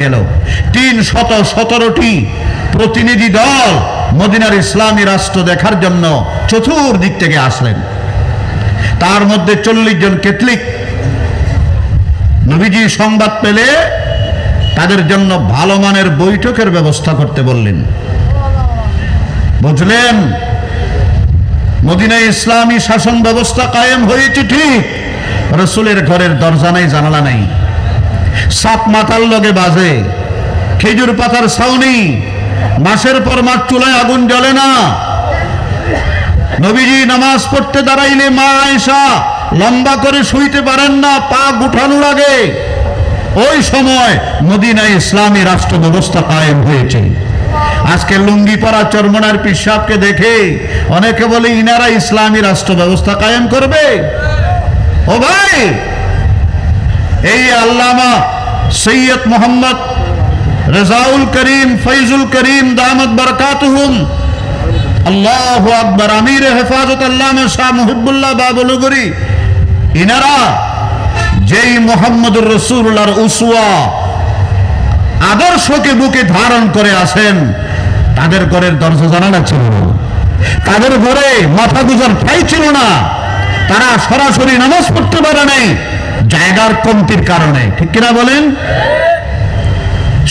গেল ৩১৭টি প্রতিনিধি দল মদিনার ইসলামী রাষ্ট্র দেখার জন্য চতুর্দিক থেকে আসলেন। তার মধ্যে ৪০ জন ক্যাথলিক নবীজি সংবাদ পেলে তাদের জন্য ভালো মানের বৈঠকের ব্যবস্থা করতে বললেন। বুঝলেন, মদিনায় ইসলামী শাসন ব্যবস্থা কায়েম হয়েছে ঠিক, রাসূলের ঘরের দরজা নাই, জানালা নাই, সাত মাথার লগে বাজে, খেজুর পাতার ছাউনি, মাসের পর মাস চুলায় আগুন জ্বলে না। নবীজি নামাজ পড়তে দাঁড়াইলে মা আয়েশা লম্বা করে শুইতে পারেন না, পা গুঠানো লাগে। ওই সময় মদিনায় ইসলামী রাষ্ট্র ব্যবস্থা কায়েম হয়েছে। আজকে লুঙ্গি পরা চরমনার পিসাবকে দেখে অনেকে বলে ইনারা ইসলামী রাষ্ট্র ব্যবস্থা কায়েম করবে। ও ভাই, এই আল্লামা সৈয়দ মোহাম্মদ রেজাউল করিম ফৈজুল করিম দামত বরকাতুহুম আল্লাহু আকবার, আমির হেফাজত আল্লামা শাহ মুহিবুল্লাহ বাবুলগুরি, ইনারা যেই মুহাম্মদুর রাসূলুল্লাহর উসওয়া আদর্শকে বুকে ধারণ করে আছেন, তাদের ঘরের দরজা জানালা ছিল না, তাদের ঘরে মাথা গুজার ঠাঁই ছিল না, তারা সরাসরি নামাজ পড়তে পারে নাই জায়গার কমতির কারণে। ঠিক কিনা বলেন?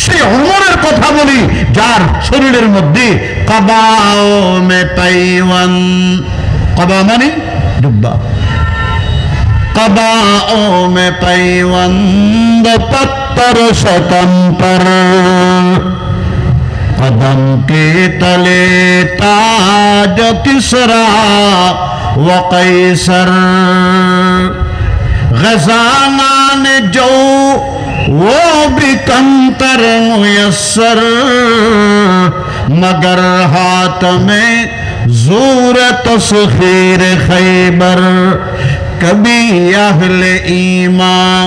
সেই ওমরের কথা বলি, যার শরীরের মধ্যে কবাও মে পাইওয়ান, কবা মানে ডুব্বা, कबाओं में पैवंद पत्थर स्वतंत्र, कदम के तले ताज किसरा व कैसर, गजाना ने जो वो भी कंतर मुयस्सर, मगर हाथ में जोर तस्खीर खैबर, कभी अहले ईमान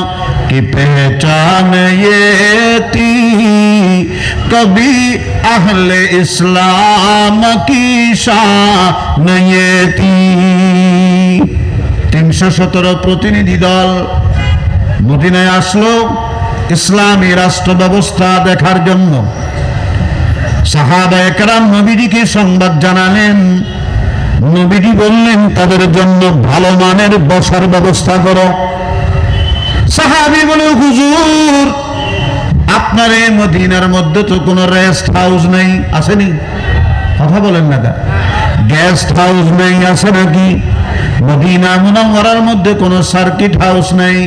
की पहचान ये थी, कभी अहले इस्लाम की शान ये थी। ৩১৭ প্রতিনিধি দল মদিনায় আসলো ইসলামী রাষ্ট্র ব্যবস্থা দেখার জন্য। সাহাবায়ে কেরাম নবীজিকে সংবাদ জানালেন। নবীজি বললেন তাদের জন্য ভালো মানের বসার ব্যবস্থা করো। সাহাবী বলে, হুজুর আপনার এই মদিনার মধ্যে তো কোনো রেস্ট হাউস নেই, আসেনি? কথা বলেন না, গেস্ট হাউস নেই, আছে নাকি? মদিনা মুনাওয়ারার মধ্যে কোনো সার্কিট হাউস নেই,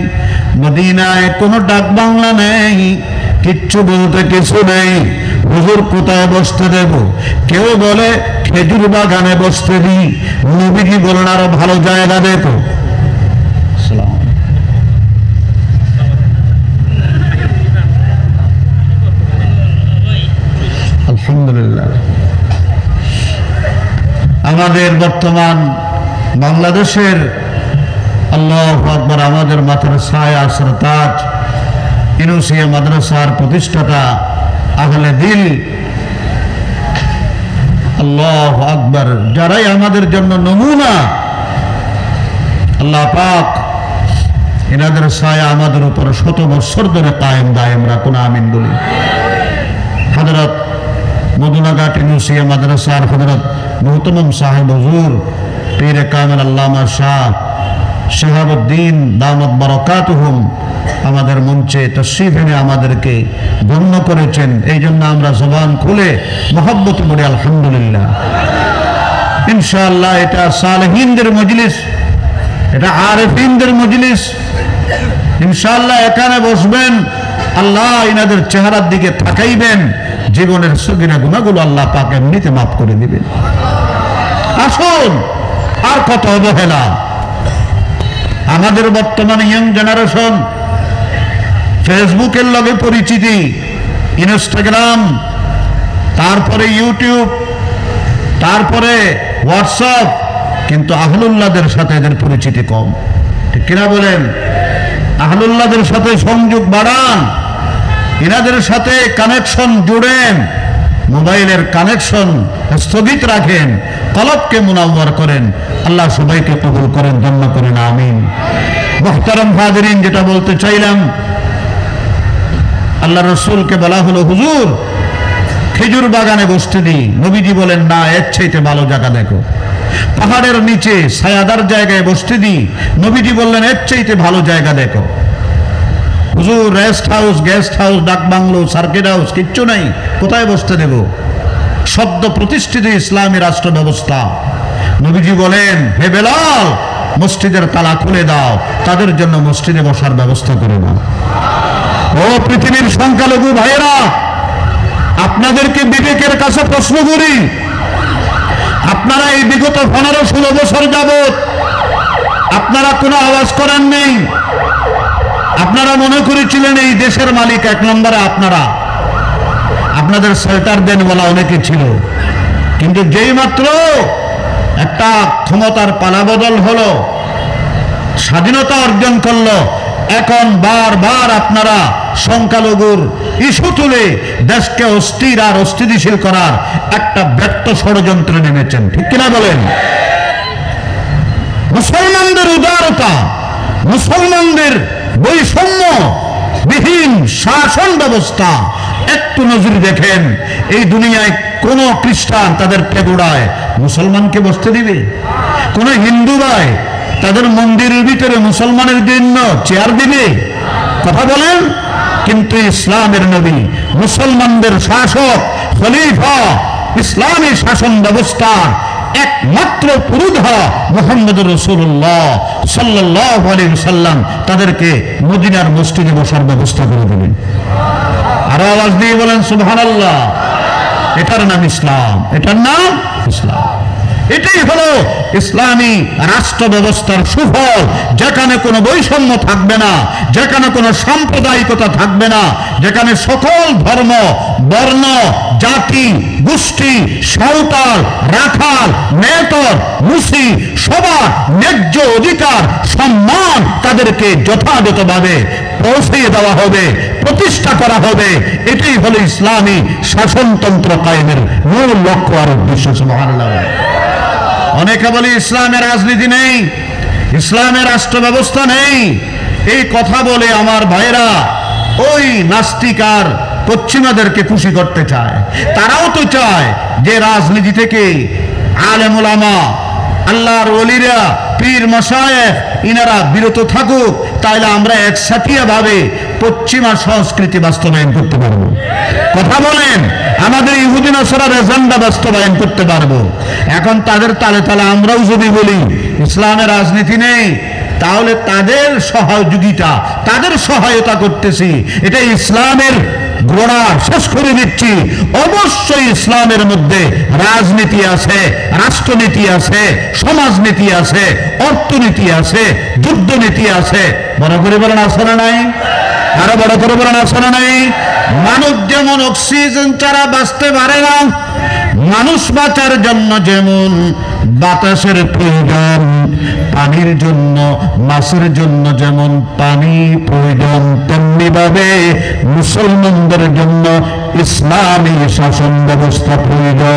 মদিনায় কোনো ডাক বাংলা নেই, কিচ্ছু বলতে কিছু নেই। হুজুর কোথায় বসতে দেব? কেউ বলে খেজুর বাগানে বসতে দিই, নবীজি বলেন আরো ভালো জায়গা দেখো। আলহামদুলিল্লাহ, আমাদের বর্তমান বাংলাদেশের আল্লাহু আকবার আমাদের মাথার ছায়া সরতাজ ইউনুসিয়া মাদ্রাসার প্রতিষ্ঠাতা আহলে দিল, আল্লাহু আকবার, যারাই আমাদের জন্য নমুনা, আল্লাহ পাক এনাদের ছায়া আমাদের উপর ১০০ বছর ধরে কায়েম দায়েম রাখুন, আমিন বলি। হযরত মদিনাঘাট ইউনুসিয়া মাদ্রাসার হযরত মুহতারাম সাহেব হুজুর পীরে কামেল আল্লামা শাহ শিহাবুদ্দিন দামত বরকাতুহুম আমাদের মঞ্চে তশরিফ এনে আমাদেরকে ধন্য করেছেন। এই জন্য আমরা জবান খুলে মহব্বত করি আলহামদুলিল্লাহ। ইনশাআল্লাহ এটা সালেহিনদের মজলিস, এটা আরেফিনদের মজলিস। ইনশাআল্লাহ এখানে বসবেন, আল্লাহ ইনাদের চেহারার দিকে তাকাইবেন, জীবনের সগীরা গুনাহগুলো আল্লাহ পাক এমনিতে মাফ করে দিবেন। আসুন, আর কত অবহেলা। আমাদের বর্তমানে ইয়াং জেনারেশন ফেসবুকের লগে পরিচিতি, ইনস্টাগ্রাম, তারপরে ইউটিউব, তারপরে হোয়াটসঅ্যাপ, কিন্তু আহলুল্লাহদের সাথে এদের পরিচিতি কম। ঠিক কিনা বলেন? আহলুল্লাহদের সাথে সংযোগ বাড়ান, এনাদের সাথে কানেকশন জুড়েন, মোবাইলের কানেকশন স্থগিত রাখেন, কলবকে মুনাওয়ার করেন। আল্লাহ সবাইকে কবুল করেন, ধন্য করেন, আমিন। মুহতারাম হাজিরিন, যেটা বলতে চাইলাম, আল্লাহ রসুলকে বলা হলো, হুজুর খেজুর বাগানে বসতে দিই। নবীজি বলেন, না, এর চাইতে ভালো জায়গা দেখো। পাহাড়ের নিচে ছায়াদার জায়গায় বসতে দিই। নবীজি বললেন, এর চাইতে ভালো জায়গা দেখো। হুজুর রেস্ট হাউস, গেস্ট হাউস, ডাক বাংলো, সার্কিট হাউস কিচ্ছু নাই, কোথায় বসতে দেব? সদ্য প্রতিষ্ঠিত ইসলামী রাষ্ট্র ব্যবস্থা। নবীজি বলেন, হে বেলাল, মসজিদের তালা খুলে দাও, তাদের জন্য মসজিদে বসার ব্যবস্থা করে দাও। ও পৃথিবীর সংখ্যালঘু ভাইয়েরা, আপনাদেরকে বিবেকের কাছে প্রশ্ন করি, আপনারা এই বিগত 15-16 বছর যাবত আপনারা কোনো আওয়াজ করেন নেই। আপনারা মনে করেছিলেন এই দেশের মালিক এক নম্বরে আপনারা, আপনাদের শেল্টার দেনওয়ালা অনেকে ছিল। কিন্তু যেই মাত্র একটা ক্ষমতার পালাবদল হলো, স্বাধীনতা অর্জন করলো, এখন বারবার আপনারা সংখ্যালঘুর ইস্যু তুলে দেশকে অস্থির আর অস্থিতিশীল করার একটা ব্যর্থ ষড়যন্ত্রে নেমেছেন, ঠিক কিনা বলেন? মুসলমানদের উদারতা, মুসলমানদের বৈষম্য বিহীন শাসন ব্যবস্থা একটু নজর দেখেন। এই দুনিয়ায় কোন খ্রিস্টান তাদের পেগুড়ায় মুসলমানকে বসতে দিবে? কোন হিন্দু ভাই তাদের মন্দিরের ভিতরে মুসলমানের জন্য চেয়ার দিবে? কথা বলেন। কিন্তু ইসলামের নবী, মুসলমানদের শাসক, খলিফা, ইসলামী শাসন ব্যবস্থা একমাত্র পুরোধা মুহাম্মদুর রাসূলুল্লাহ সাল্লাল্লাহু আলাইহি ওয়াসাল্লাম তাদেরকে মদিনার মসজিদে বসার ব্যবস্থা করে দিলেন। আরো আওয়াজ দিয়ে বলেন সুবহানাল্লাহ। এটার নাম ইসলাম, এটার নাম ইসলাম। এটাই হলো ইসলামী রাষ্ট্র ব্যবস্থার সুফল, যেখানে কোনো বৈষম্য থাকবে না, যেখানে কোনো সাম্প্রদায়িকতা থাকবে না, যেখানে সকল ধর্ম, বর্ণ, জাতি, গোষ্ঠী, সাঁওতাল, রাখাল, মেতর, মুসি সবার ন্যায্য অধিকার, সম্মান তাদেরকে যথাযথভাবে পৌঁছে দেওয়া হবে, প্রতিষ্ঠা করা হবে। এটাই হলো ইসলামী শাসনতন্ত্র কায়েমের মূল লক্ষ্য আর উদ্দেশ্য। সুবহানাল্লাহ। অনেকে বলে ইসলামের রাজনীতি নেই, ইসলামের রাষ্ট্র ব্যবস্থা নেই। এই কথা বলে আমার ভাইরা ওই নাস্তিক আর পশ্চিমাদেরকে খুশি করতে চায়। তারাও তো চায় যে রাজনীতি থেকে আলেম ওলামা, আল্লাহর ওলিরা, পীর মাশায়েখ ইনারা বিরত থাকুক, তাইলে আমরা একসাথিয়া ভাবে পশ্চিমা সংস্কৃতি বাস্তবায়ন করতে পারবো। কথা বলেন, আমাদের ইহুদি নাসারার এজেন্ডা বাস্তবায়ন করতে পারবো। এখন তাদের তালে তালে আমরাও যদি বলি ইসলামের রাজনীতি নেই, তাহলে তাদের সহযোগিতা, তাদের সহায়তা করতেছি, এটা ইসলামের গোড়া শেষ করে দিচ্ছি। অবশ্যই ইসলামের মধ্যে রাজনীতি আছে, রাষ্ট্রনীতি আছে, সমাজনীতি আছে, অর্থনীতি আছে, যুদ্ধনীতি আছে। বড় করে বলেন আছে না নাই? আরো বড় করে বলেন আছে না নাই? মানুষ যেমন অক্সিজেন ছাড়া বাঁচতে পারে না, মানুষ বাঁচার জন্য যেমন বাতাসের প্রয়োজন, পানির জন্য, মাছের জন্য যেমন পানি প্রয়োজন, তেমনি ভাবে মুসলমানদের জন্য ইসলামী শাসন ব্যবস্থা প্রয়োজন।